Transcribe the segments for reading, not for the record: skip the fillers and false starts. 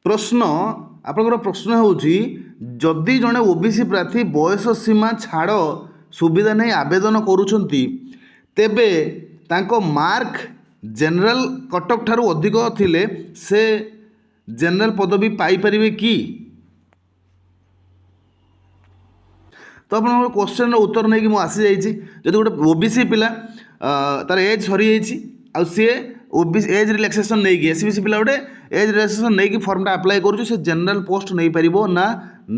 प्रश्न आपंकर प्रश्न होउची जदि जड़े ओबीसी प्रार्थी बयस सीमा छाड़ सुविधा नहीं आवेदन करुछंती तेबे तांको मार्क जनरल कटअफ ठारू अधिक थिले से जनरल पदवी पाई परिवे कि तो आप क्वेश्चन उत्तर नहीं कि मुझे आसी जाइए जब गोटे ओबीसी पिला तार एज सरी जाइए सी ओबीसी एज रिलैक्सेशन नहीं कि एसबीसी पिला गोटे एज रिलैक्सेशन नहीं कि फर्मटा अप्लाई करुँच से जनरल पोस्ट नहीं पार ना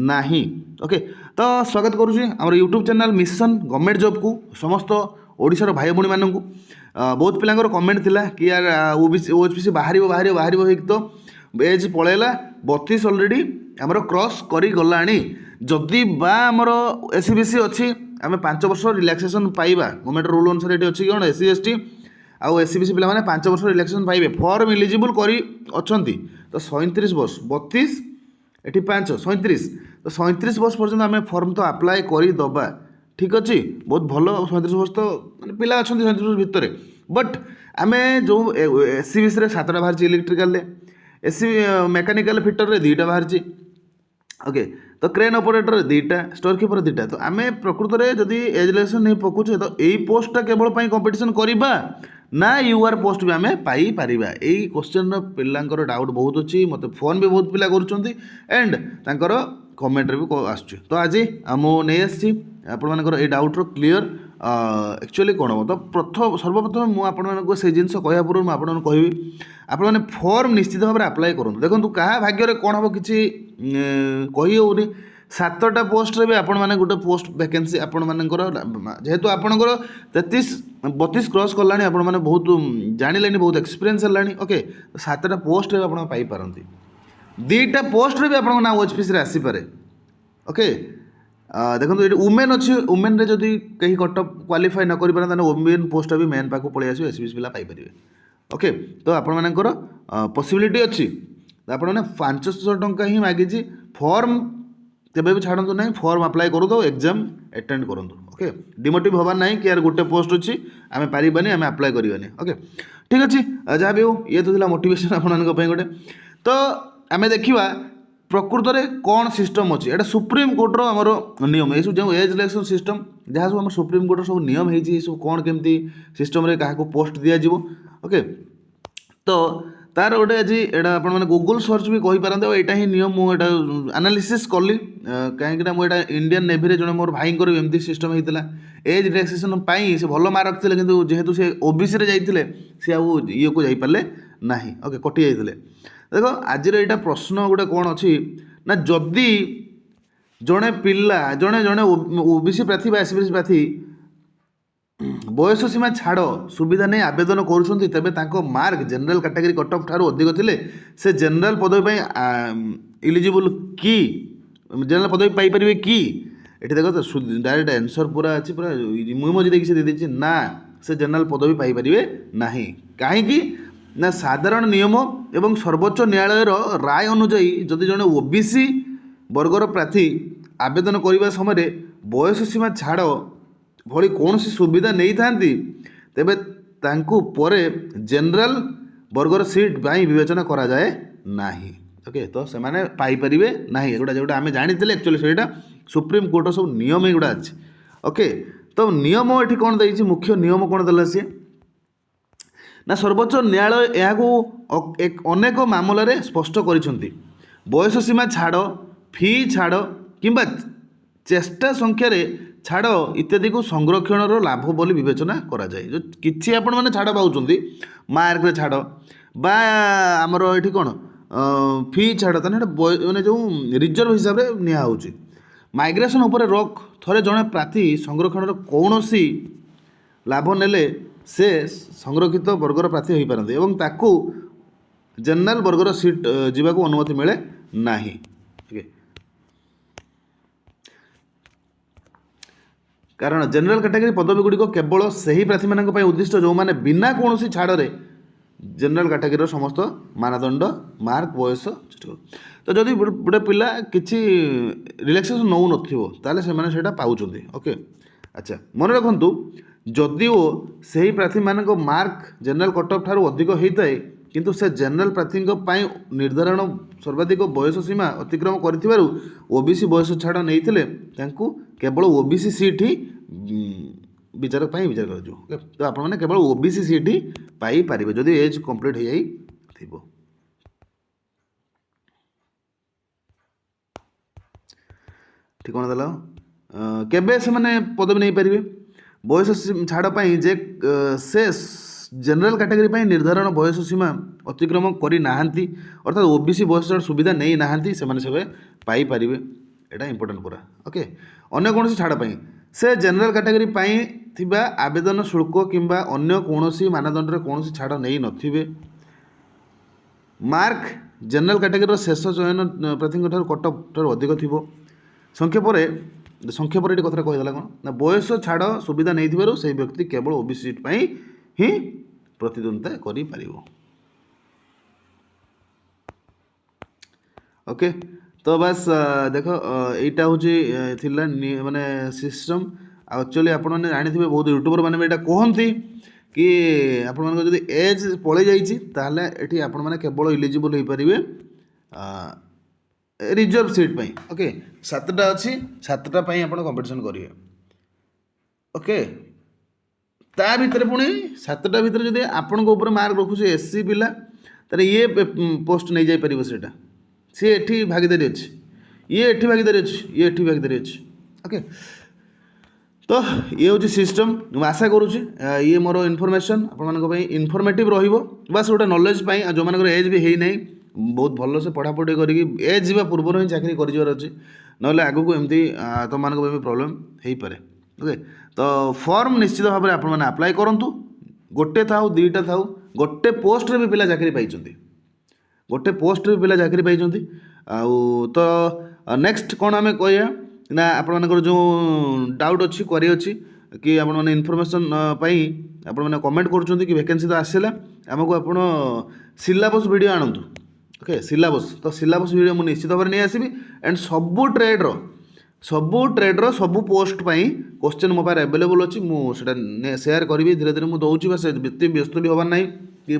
नहीं ओके। तो स्वागत करुँची आम YouTube channel mission government job को समस्त ओडिशार भाई भौणी मानू बहुत पिलांकर कमेंट थिला कि यार ओबीसी बाहर बाहर बाहर तो एज पलैला 32 ऑलरेडी आमर क्रॉस करी गलानी जदि बा आमर एसबीसी अच्छी आम 5 वर्ष रिलैक्सेशन पाइबा गवर्नमेंट रूल अनुसार ये अच्छी कौन एससी एसटी आउ एसबीसी पिला माने 5 वर्ष रिलैक्सेशन पाइबे फॉर्म इलिजिबल करी अच्छी तो 37 वर्ष 32 ये 5 37 तो 37 वर्ष पर्यटन आम फॉर्म तो अप्लाई करदे ठीक अच्छे बहुत भल 37 वर्ष तो माने पिला अच्छा 37 वर्ष भितर बट आम जो एससीबीसी 7टा बाहर इलेक्ट्रिकाल एससी मेकानिकल फिटर 2टा बाहर ओके। तो क्रेन ऑपरेटर 2टा स्टोर कीपर 2टा तो आम प्रकृत में जदि एज रिलैक्सेशन नहीं पकाचे तो यही पोस्टा केवल कंपटीशन करवा ना यूआर पोस्ट भी आम पाई पारिबा यही क्वेश्चन पिलांकर डाउट बहुत अच्छी मत फोन भी बहुत पिला करुँच एंड तांकर कमेंट भी आसुच्छी तो आज नहीं आसी आपर ये डाउट्र क्लीयर एक्चुअली कौन हम तो प्रथम सर्वप्रथम मुझे से जिन कह पूर्व मुझे कहबी आपने फॉर्म निश्चित भाव में अप्लाई करूँ देखो क्या भाग्य कौन हम कि कही होनी 7टा पोस्ट भी आपण मैंने गोटे पोस्ट वैकेंसी आपण मानकर जेहेतु आपणकर 32 क्रॉस कलानी आपण मैंने बहुत जानिले बहुत एक्सपीरियंस है ओके। तो 7टा पोस्ट भी आप पाइपारती 2टा पोस्ट भी आप ना ओएचपीसी आसीपे ओके। देखो ये वुमेन अच्छी वुमेन रे जदि कहीं कटअप क्वालिफाई न कर वुमेन पोस्ट भी मेन पाक पलि आस एसबीसी पिला पाइपर ओके। तो आपर पॉसिबिलिटी अच्छी आपने 500 टंका ही मागिची फॉर्म केबे भी छाड़ू ना फॉर्म अप्लाई करूँ तो एग्जाम अटेंड करूँ ओके। डिमोटिव हबार ना कि यार गोटे पोस्ट अच्छी आम पारानी आम अप्लाई करानी ओके ठीक अच्छे जहाँ भी हो ये तो मोटिवेशन आपंप गोटे। तो आम देखा प्रकृत में कौन सिस्टम अच्छी एटा सुप्रीम कोर्टर आमर नियम ये सब जो एज रिलैक्सेशन सिस्टम जहाँ सब सुप्रीम कोर्टर सब नियम है सब कौन केमती सिस्टम रे क्या पोस्ट दिज्व ओके। तो तार गोटे आज एटा आप गूगल सर्च भी कहींपारते यहाँ ही नियम मुझे एनालिसिस कली कहीं मुझे इंडियन नेवी जड़े मोर भाई एमती सिस्टम होता एज रिलैक्सेशन से भल मार्क रखते कि जेहेतु से ओबीसी जाते सी आउ ये को जापारे ना ओके कटि जाते। देखो आज यहाँ प्रश्न गोटे कौन अच्छी ना जदि जड़े पिला जड़े जड़े ओबीसी प्रार्थी एसबीसी प्रार्थी बयस सीमा छाड़ सुविधा नहीं आवेदन करुँच तेबे तांको मार्क जनरल कैटेगरी कटअफ ठारू अधिक थिले से जनरल पदवी इलिजिबल कि जनरल पदवी पाइपर कि ये देख तो डायरेक्ट आंसर पूरा अच्छी पूरा मुझे देखिए से दे ना से जनरल पदवी पाइपर ना कहीं ना साधारण नियम एवं सर्वोच्च न्यायालय राय अनुजाई जदि जड़े ओबीसी वर्गर प्रार्थी आवेदन करने समय बयस सीमा छाड़ भली कौन सी सुविधा नहीं था तेबे तांकु परे जनरल वर्गर सीट विवेचना करा जाए नाही ओके। तो से माने पाई परिबे नाही एगुड़ा जोटा आम जानी एक्चुअली सेटा सुप्रीम कोर्ट सब नियम एगुड़ा अच्छे ओके। तो नियम ये कौन देछि मुख्य नियम कौन देला सी ना सर्वोच्च न्यायालय यहाँ अनेक मामलें स्पष्ट करिसेंती बयस सीमा छाड़ फी छाड़ किंबा चेष्टा संख्यार छाड़ इत्यादि को संरक्षण लाभ बोली विवेचना करा जाए जो किसी आपण मैंने छाड़ पाँच मार्क रे छाड़ बा आमर ये कौन फी छाड़ मैंने जो रिजर्व हिसाब से निया होची माइग्रेशन उपर रॉक थरे जड़े प्रार्थी संरक्षण कौन सी लाभ नेले से संरक्षित वर्गर प्रार्थी हो पारती एवं ताकू जनरल वर्गर सीट जीवा को अनुमति मिले नाही कारण जनरल कैटेगरी पदवी गुड़िक केवल सही प्रार्थी मान उद्दिष्ट जो मैंने बिना कौन छाड़ जनरल कैटेगरी समस्त मानदंड मार्क बयस तो जदि गोटे पिला किसी रिलैक्सेशन नौ नाले से पाँच ओके। अच्छा मन रखु जदिओ से ही प्रार्थी मान मार्क जनरल कटअफ ठारू अधिक होता है किंतु से जनरल प्रार्थी निर्धारण सर्वाधिक बयस सीमा अतिक्रम कर ओबीसी बयस छाड़ नहीं केवल ओबीसी सीट ही विचार विचार कर तो आप केवल ओबीसी सीट ही पाइपर जदि एज कंप्लीट हो जाई ठीक कौन देला केबे से माने पदवी नहीं पारे बयस छाड़ जे से जनरल कैटेगरी निर्धारण बयस सीमा अतिक्रम करना अर्थात ओबीसी बयस छाड़ सुविधा नहीं ना से पाइपर यहाँ इंपोर्टेंट पूरा ओके अन्य कौन छाड़ से जनरल कैटेगरी थिबा आवेदन शुल्क किंबा अन्य कौन मानदंड कौन छाड़ नहीं नथिबे मार्क जनरल कैटेगरी शेष चयन प्रार्थी कटअफ ठार अधिक थी संक्षेप ये कथा कहीदेला कौन ना बयस छाड़ सुविधा नहीं से व्यक्ति केवल ओबीसी सीट ही प्रतिद्वंदिता कर ओके तो बस देख यहाँ हूँ माने सिस्टम एक्चुअली आप जानी बहुत यूट्यूबर मैंने कहते कि आपण जब एज पलि जाइए आपण मैंने केवल इलिजिबल हो पारे रिजर्व सीट पाई ओके 7टा अच्छी 7टा आप कंपटीशन करेंगे ओके ता भितर पुणी 7टा भितर जब आपण मार्क रखुचे एससी पिला तारे ये पोस्ट नहीं जापर से सी एठी भागीदारी अच्छी ये एठी भागीदारी अच्छी ये एठी भागीदारी अच्छी ओके तो ये हूँ सिस्टम मुझे आशा करुँच ये मोर इनफॉरमेशन आप इनफॉर्मेटिव बस गोटे नॉलेज जो मान एज भी है नहीं बहुत भल से पढ़ापढ़ी करी एज जा पूर्व ही चाकरी कर अच्छी ना आगक एमती तुम मान प्रोब्लेम हो पाए ओके तो फॉर्म निश्चित भाव में आपने अप्लाई करूँ गोटे था 2टा था गोटे पोस्ट भी पिला चाकरी पाई गोटे पोस्ट भी पिला चाकरी पाई तो नेक्स्ट कौन आम कह ना आपण जो डाउट अच्छी क्वेरी अच्छी कि आपण मैंने इनफॉरमेशन आपण मैंने कमेंट करुँच कि वैकेंसी तो आसला आमको आप सिलेबस वीडियो आणतु ओके सिलेबस तो सिलेबस वीडियो मुझे निश्चित भाव में नहीं आसबि एंड सबू ट्रेड्र सबू पोस्ट क्वेश्चन मो पारे अवेलेबल अच्छी मुझे सेयार करी धीरे धीरे मुझे दूसरी बस व्यस्त भी हबार ना कि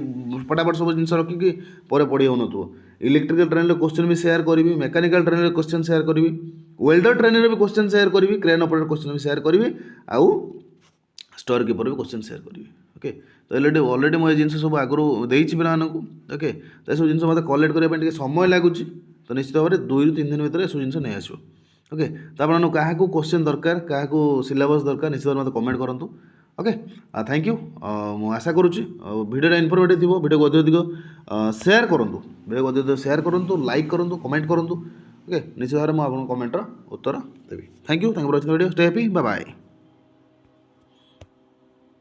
फटाफट सब जिन रखिकी पढ़ी हो इलेक्ट्रिकल ट्रेन क्वेश्चन भी सेयार करी मेकानिकल ट्रेन क्वेश्चन सेयार करी वेल्डर ट्रेन भी क्वेश्चन सेयार करी क्रेन ऑपरेटर क्वेश्चन भी सेयार करी आउ स्टोर कीपर भी क्वेश्चन सेयार करी ओके तो ऑलरेडी मुझे जिन सब आगुरी देती पे ओके तो सब जिन मतलब कलेक्ट करने समय लगुच तो निश्चित भाव में 2 ରୁ 3 दिन भितर सब जिन नहीं आसो ओके तो आपको क्या क्वेश्चन दरकार क्या सिलेबस दरकार निश्चित भाव में कमेंट करूँ ओके थैंक यू मु आशा करुँची वीडियो इनफॉर्मेटिव थी वीडियो को अधिक शेयर करूँ वीडियो को अधिक शेयर करूँ लाइक करूँ कमेंट करूँ ओके निश्चित भाव में आपको कमेंटर उत्तर देवी thank you for watching video stay happy bye bye.